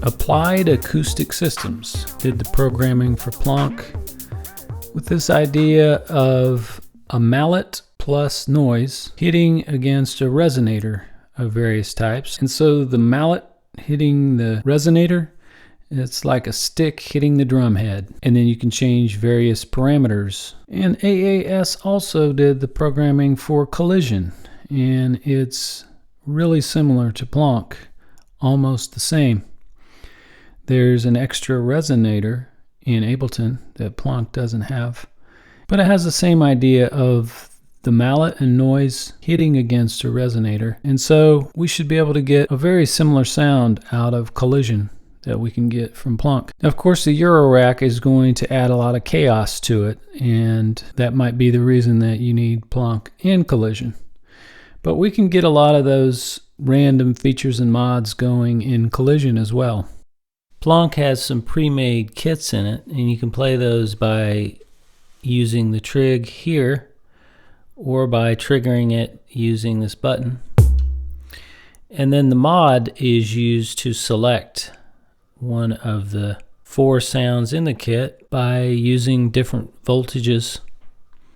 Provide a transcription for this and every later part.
Applied Acoustic Systems did the programming for Plonk with this idea of a mallet plus noise hitting against a resonator of various types. And so the mallet hitting the resonator, it's like a stick hitting the drum head. And then you can change various parameters. And AAS also did the programming for Collision. And it's really similar to Plonk, almost the same. There's an extra resonator in Ableton that Plonk doesn't have. But it has the same idea of the mallet and noise hitting against a resonator. And so we should be able to get a very similar sound out of Collision that we can get from Plonk. Now, of course, the Eurorack is going to add a lot of chaos to it, and that might be the reason that you need Plonk and Collision. But we can get a lot of those random features and mods going in Collision as well. Plonk has some pre-made kits in it, and you can play those by using the trig here or by triggering it using this button. And then the mod is used to select one of the 4 sounds in the kit by using different voltages.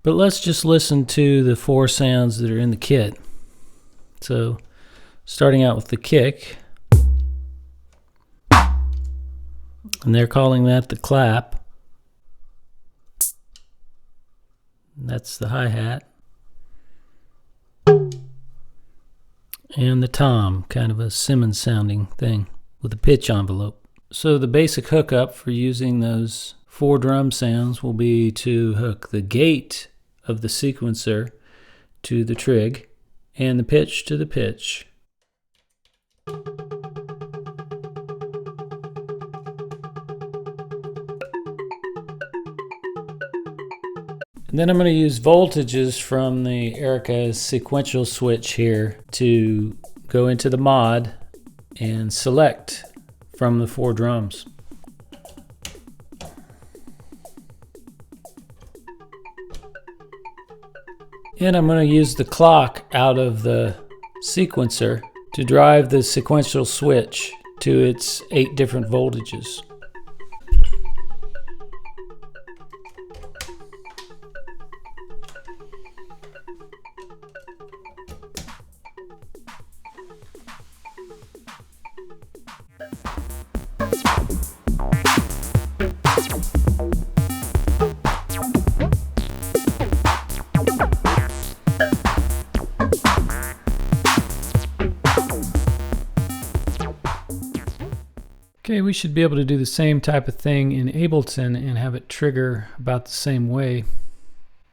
But let's just listen to the 4 sounds that are in the kit. So starting out with the kick, and they're calling that the clap. That's the hi-hat. And the tom, kind of a Simmons sounding thing with a pitch envelope. So the basic hookup for using those 4 drum sounds will be to hook the gate of the sequencer to the trig and the pitch to the pitch. And then I'm going to use voltages from the Erica's sequential switch here to go into the mod and select from the 4 drums. And I'm going to use the clock out of the sequencer to drive the sequential switch to its 8 different voltages. Okay, we should be able to do the same type of thing in Ableton and have it trigger about the same way.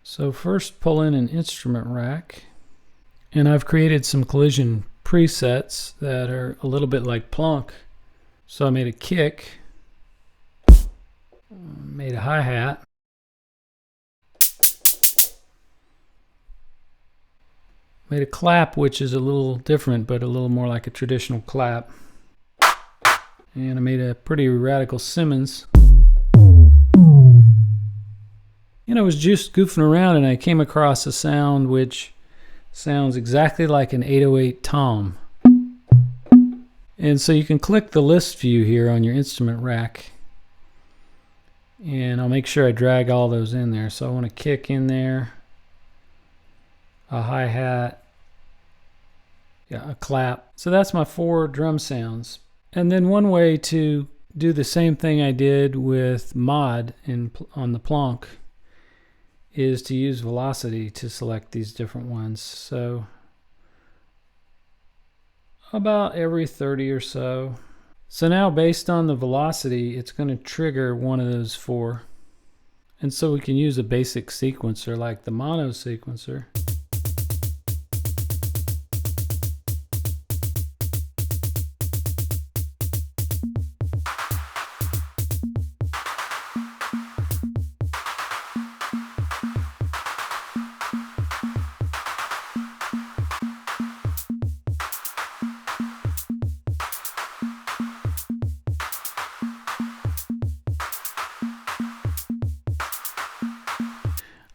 So first pull in an instrument rack, and I've created some Collision presets that are a little bit like Plonk. So I made a kick, made a hi-hat, made a clap, which is a little different but a little more like a traditional clap. And I made a pretty radical Simmons. And I was just goofing around and I came across a sound which sounds exactly like an 808 tom. And so you can click the list view here on your instrument rack. And I'll make sure I drag all those in there. So I want a kick in there, a hi-hat, yeah, a clap. So that's my 4 drum sounds. And then one way to do the same thing I did with mod on the Plonk is to use velocity to select these different ones. So about every 30 or so. So now based on the velocity, it's going to trigger one of those 4. And so we can use a basic sequencer like the mono sequencer.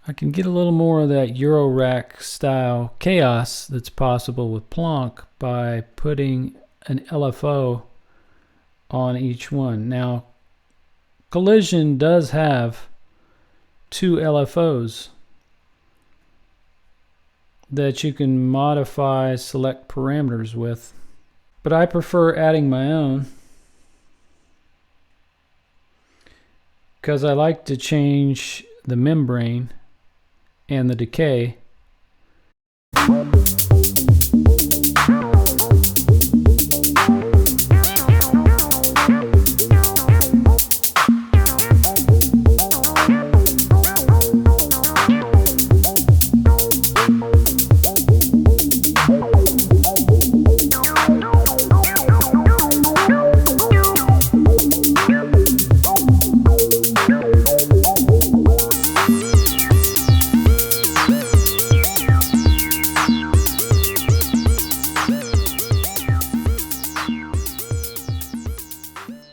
I can get a little more of that Euro rack style chaos that's possible with Plonk by putting an LFO on each one. Now, Collision does have 2 LFOs that you can modify select parameters with, but I prefer adding my own because I like to change the membrane and the decay.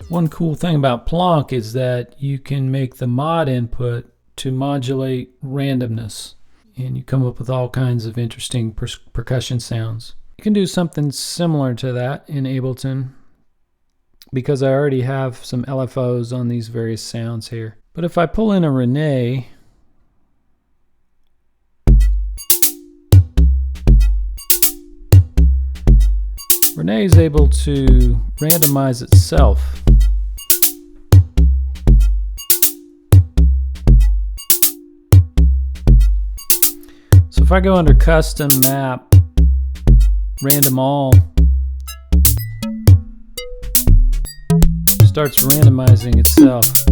One cool thing about Plonk is that you can make the mod input to modulate randomness, and you come up with all kinds of interesting percussion sounds. You can do something similar to that in Ableton because I already have some LFOs on these various sounds here. But if I pull in a Renee, Renee is able to randomize itself. So if I go under Custom Map, Random All, starts randomizing itself.